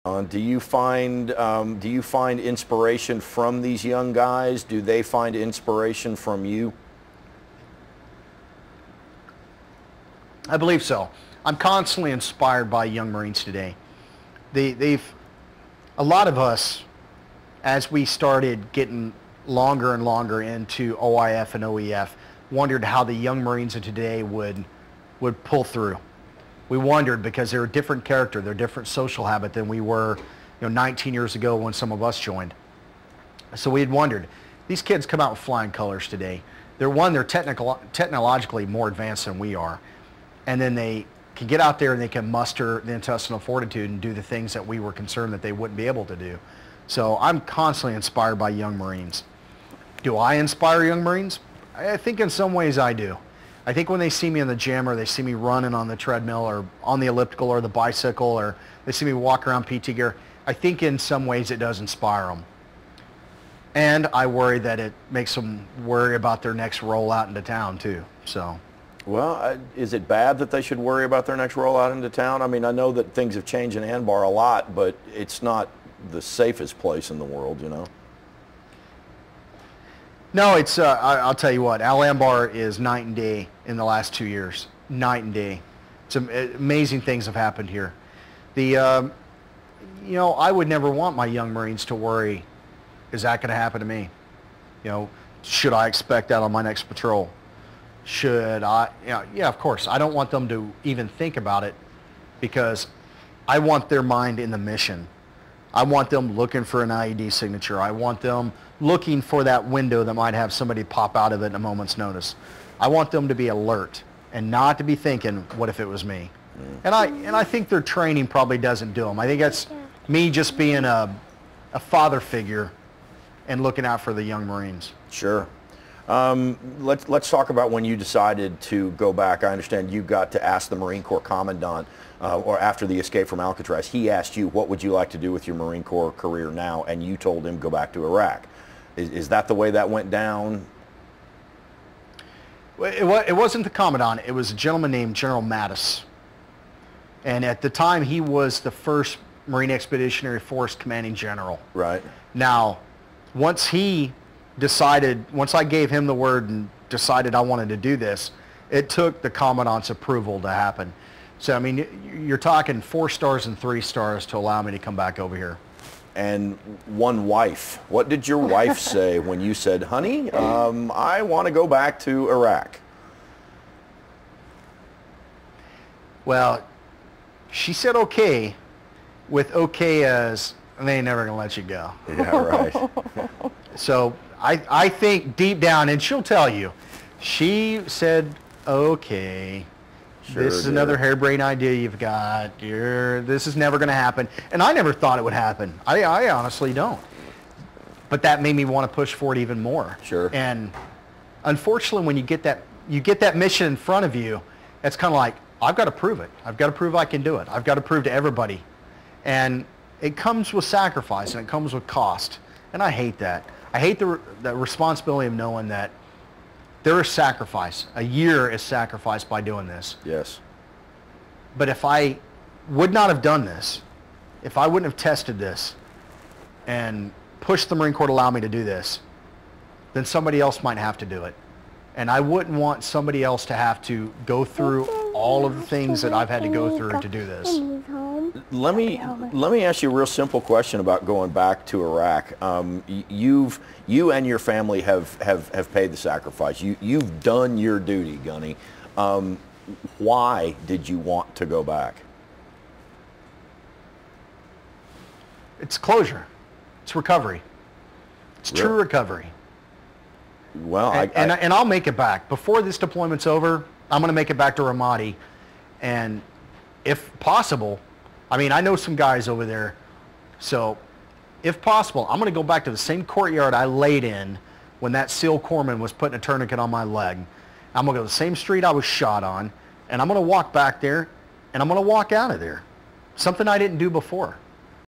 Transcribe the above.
Do you find inspiration from these young guys? Do they find inspiration from you? I believe so. I'm constantly inspired by young Marines today. A lot of us, as we started getting longer and longer into OIF and OEF, wondered how the young Marines of today would pull through. We wondered because they're a different character, they're a different social habit than we were 19 years ago when some of us joined. So we had wondered, these kids come out with flying colors today. They're technologically more advanced than we are. And then they can get out there and they can muster the intestinal fortitude and do the things that we were concerned that they wouldn't be able to do. So I'm constantly inspired by young Marines. Do I inspire young Marines? I think in some ways I do. I think when they see me in the gym or they see me running on the treadmill or on the elliptical or the bicycle or they see me walk around PT gear, I think in some ways it does inspire them. And I worry that it makes them worry about their next rollout into town too. So. Well, is it bad that they should worry about their next rollout into town? I mean, I know that things have changed in Anbar a lot, but it's not the safest place in the world, you know? No, it's, I'll tell you what, Al Anbar is night and day in the last 2 years. Night and day. Some amazing things have happened here. I would never want my young Marines to worry, is that going to happen to me? Should I expect that on my next patrol? Should I, yeah, of course. I don't want them to even think about it because I want their mind in the mission. I want them looking for an IED signature. I want them looking for that window that might have somebody pop out of it in a moment's notice. I want them to be alert and not to be thinking, what if it was me? And I think their training probably doesn't do them. I think that's me just being a father figure and looking out for the young Marines. Sure. Let's talk about when you decided to go back. I understand you got to ask the Marine Corps Commandant, or after the escape from Alcatraz, he asked you, what would you like to do with your Marine Corps career now? And you told him, go back to Iraq. Is that the way that went down? Well, it wasn't the Commandant. It was a gentleman named General Mattis. And at the time, he was the first Marine Expeditionary Force Commanding General. Right. Now, once I gave him the word and decided I wanted to do this, it took the Commandant's approval to happen. So, I mean, you're talking 4 stars and 3 stars to allow me to come back over here. And one wife. What did your wife say when you said, honey, I want to go back to Iraq? Well, she said okay, with okay as, they ain't never going to let you go. Yeah, right. So I think deep down, and she'll tell you, she said, okay, sure, this is another harebrained idea you've got. This is never going to happen. And I never thought it would happen. I honestly don't. But that made me want to push for it even more. Sure. And unfortunately, when you get that mission in front of you, it's kind of like, I've got to prove it. I've got to prove I can do it. I've got to prove to everybody. And it comes with sacrifice and it comes with cost. And I hate that. I hate the responsibility of knowing that there is sacrifice. A year is sacrificed by doing this. Yes. But if I would not have done this, if I wouldn't have tested this and pushed the Marine Corps to allow me to do this, then somebody else might have to do it. And I wouldn't want somebody else to have to go through all of the things that I've had to go through to do this. Let me ask you a real simple question about going back to Iraq. You and your family have paid the sacrifice. You've done your duty, Gunny. Why did you want to go back? It's closure. It's recovery. It's true recovery. Well, and I'll make it back. Before this deployment's over, I'm going to make it back to Ramadi. And if possible, I mean, I know some guys over there. So if possible, I'm going to go back to the same courtyard I laid in when that SEAL corpsman was putting a tourniquet on my leg. I'm going to go to the same street I was shot on, and I'm going to walk back there, and I'm going to walk out of there. Something I didn't do before.